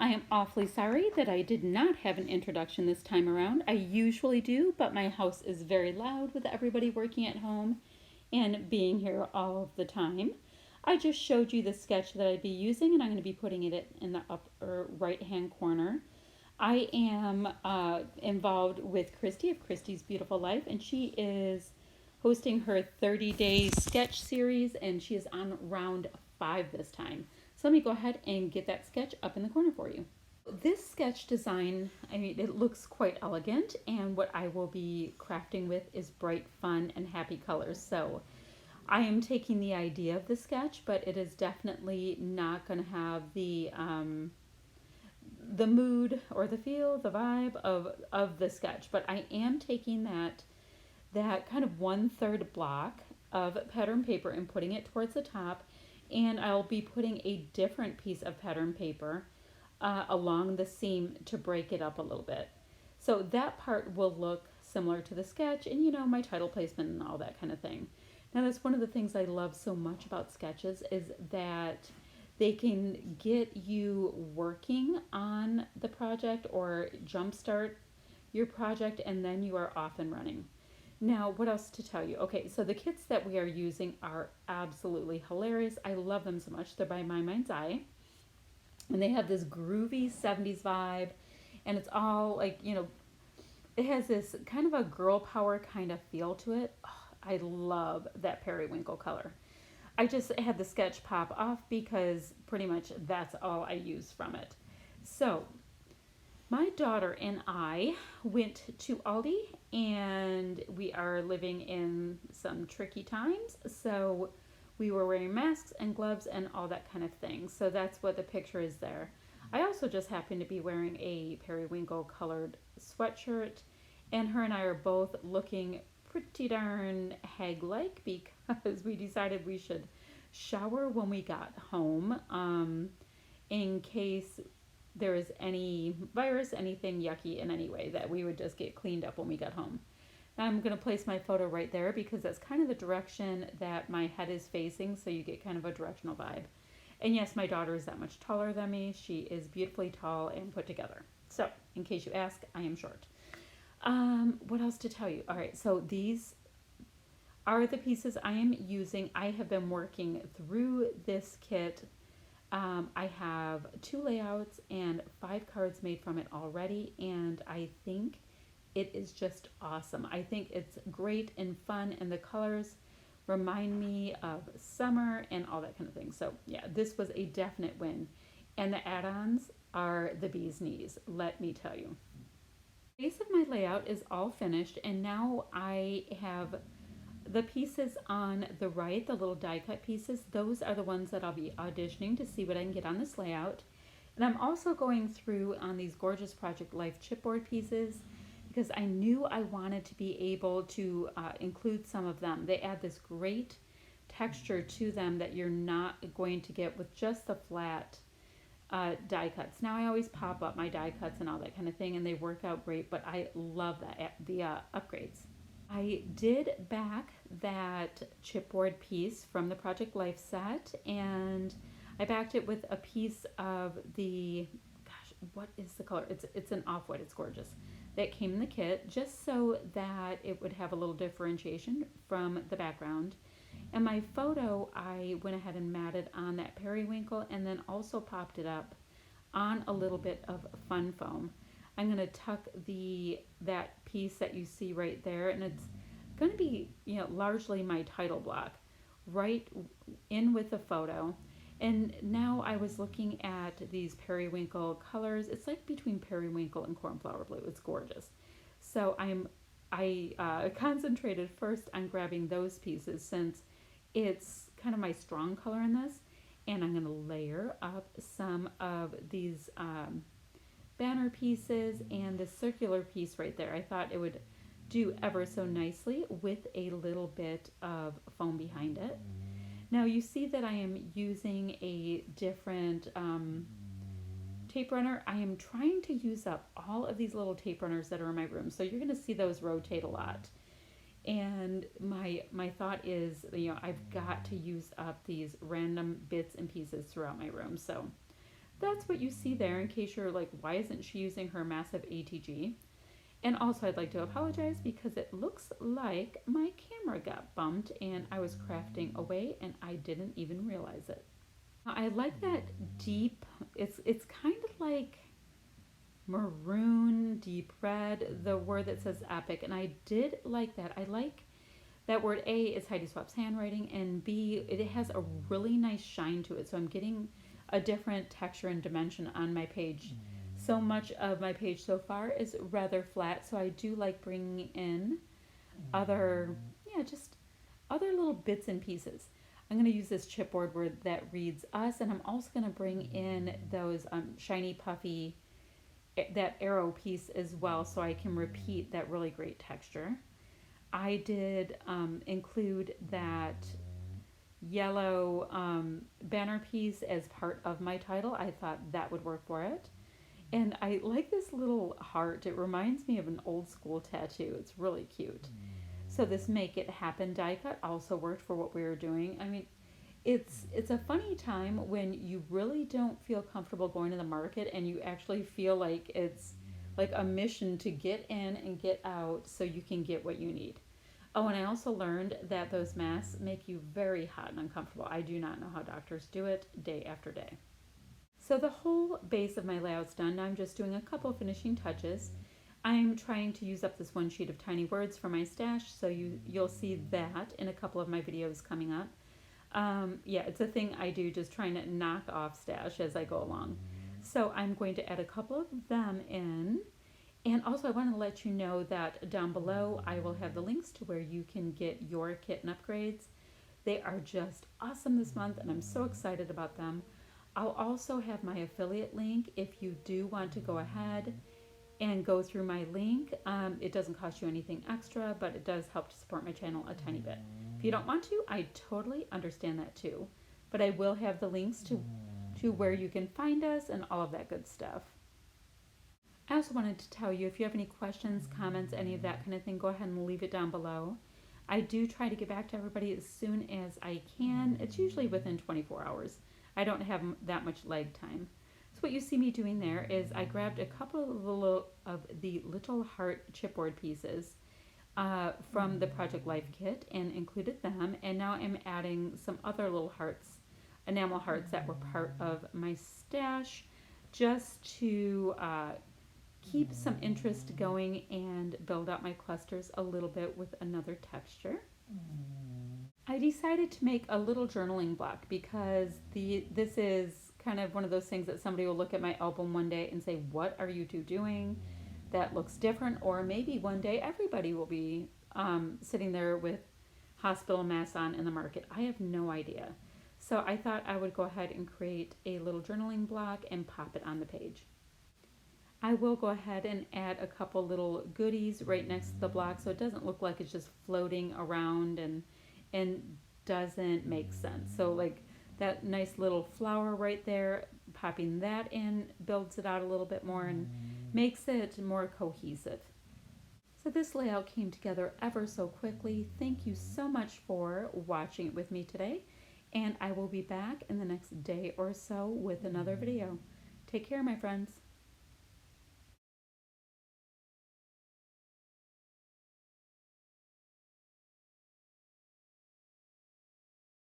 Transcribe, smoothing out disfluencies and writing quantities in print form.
I am awfully sorry that I did not have an introduction this time around. I usually do, but my house is very loud with everybody working at home and being here all of the time. I just showed you the sketch that I'd be using, and I'm going to be putting it in the upper right hand corner. I am involved with Christy of Christy's Beautiful Life, and she is hosting her 30-day sketch series, and she is on round 5 this time. So let me go ahead and get that sketch up in the corner for you. This sketch design, I mean, it looks quite elegant, and what I will be crafting with is bright, fun, and happy colors. So I am taking the idea of the sketch, but it is definitely not going to have the mood or the feel, the vibe of the sketch. But I am taking that kind of 1/3 block of pattern paper and putting it towards the top, and I'll be putting a different piece of pattern paper along the seam to break it up a little bit. So that part will look similar to the sketch, and my title placement and all that kind of thing. Now that's one of the things I love so much about sketches, is that they can get you working on the project or jumpstart your project, and then you are off and running. Now, what else to tell you? Okay, so the kits that we are using are absolutely hilarious. I love them so much. They're by My Mind's Eye, and they have this groovy 70s vibe, and it's all like, it has this kind of a girl power kind of feel to it. Oh, I love that periwinkle color. I just had the sketch pop off because pretty much that's all I use from it. So my daughter and I went to Aldi, and we are living in some tricky times. So we were wearing masks and gloves and all that kind of thing. So that's what the picture is there. I also just happen to be wearing a periwinkle colored sweatshirt, and her and I are both looking pretty darn hag-like because we decided we should shower when we got home, in case there is any virus, anything yucky in any way, that we would just get cleaned up when we got home. Now I'm going to place my photo right there because that's kind of the direction that my head is facing, so you get kind of a directional vibe. And yes, my daughter is that much taller than me. She is beautifully tall and put together. So, in case you ask, I am short. What else to tell you? All right, so these are the pieces I am using. I have been working through this kit. I have 2 layouts and 5 cards made from it already, and I think it is just awesome. I think it's great and fun, and the colors remind me of summer and all that kind of thing. So yeah, this was a definite win. And the add-ons are the bee's knees, let me tell you. The base of my layout is all finished, and now I have the pieces on the right, the little die cut pieces. Those are the ones that I'll be auditioning to see what I can get on this layout. And I'm also going through on these gorgeous Project Life chipboard pieces because I knew I wanted to be able to include some of them. They add this great texture to them that you're not going to get with just the flat die cuts. Now I always pop up my die cuts and all that kind of thing, and they work out great, but I love the upgrades. I did back that chipboard piece from the Project Life set, and I backed it with a piece of the, gosh, what is the color? It's an off-white, it's gorgeous. That came in the kit, just so that it would have a little differentiation from the background. And my photo, I went ahead and matted on that periwinkle, and then also popped it up on a little bit of fun foam. I'm going to tuck that piece that you see right there, and it's going to be, largely my title block right in with the photo. And now I was looking at these periwinkle colors. It's like between periwinkle and cornflower blue. It's gorgeous. So I concentrated first on grabbing those pieces since it's kind of my strong color in this, and I'm going to layer up some of these banner pieces and the circular piece right there. I thought it would do ever so nicely with a little bit of foam behind it. Now you see that I am using a different tape runner. I am trying to use up all of these little tape runners that are in my room, so you're going to see those rotate a lot. And my thought is, I've got to use up these random bits and pieces throughout my room. So that's what you see there, in case you're like, why isn't she using her massive ATG? And also, I'd like to apologize because it looks like my camera got bumped and I was crafting away and I didn't even realize it. I like that deep, it's kind of like maroon, deep red, the word that says epic, and I did like that. I like that word. A, is Heidi Swap's handwriting, and B, it has a really nice shine to it, so I'm getting a different texture and dimension on my page. So much of my page so far is rather flat, so I do like bringing in other, yeah, just other little bits and pieces. I'm going to use this chipboard word that reads us, and I'm also going to bring in those shiny, puffy, that arrow piece as well, so I can repeat that really great texture. I did include that yellow banner piece as part of my title. I thought that would work for it. And I like this little heart. It reminds me of an old school tattoo. It's really cute. So this Make It Happen die cut also worked for what we were doing. I mean, it's a funny time when you really don't feel comfortable going to the market and you actually feel like it's like a mission to get in and get out so you can get what you need. Oh, and I also learned that those masks make you very hot and uncomfortable. I do not know how doctors do it day after day. So the whole base of my layout's done. Now I'm just doing a couple finishing touches. I'm trying to use up this one sheet of tiny words for my stash, so you'll see that in a couple of my videos coming up. Yeah, it's a thing I do, just trying to knock off stash as I go along. So I'm going to add a couple of them in. And also I want to let you know that down below I will have the links to where you can get your kitten upgrades. They are just awesome this month and I'm so excited about them. I'll also have my affiliate link if you do want to go ahead and go through my link. It doesn't cost you anything extra, but it does help to support my channel a tiny bit. If you don't want to, I totally understand that too. But I will have the links to where you can find us and all of that good stuff. I also wanted to tell you, if you have any questions, comments, any of that kind of thing, go ahead and leave it down below. I do try to get back to everybody as soon as I can. It's usually within 24 hours. I don't have that much lag time. So what you see me doing there is I grabbed a couple of the little heart chipboard pieces from the Project Life kit and included them. And now I'm adding some other little hearts, enamel hearts that were part of my stash, just to keep some interest going and build out my clusters a little bit with another texture. I decided to make a little journaling block because this is kind of one of those things that somebody will look at my album one day and say, what are you two doing? That looks different. Or maybe one day everybody will be sitting there with hospital masks on in the market. I have no idea. So I thought I would go ahead and create a little journaling block and pop it on the page. I will go ahead and add a couple little goodies right next to the block so it doesn't look like it's just floating around and doesn't make sense. So like that nice little flower right there, popping that in builds it out a little bit more and makes it more cohesive. So this layout came together ever so quickly. Thank you so much for watching it with me today, and I will be back in the next day or so with another video. Take care, my friends.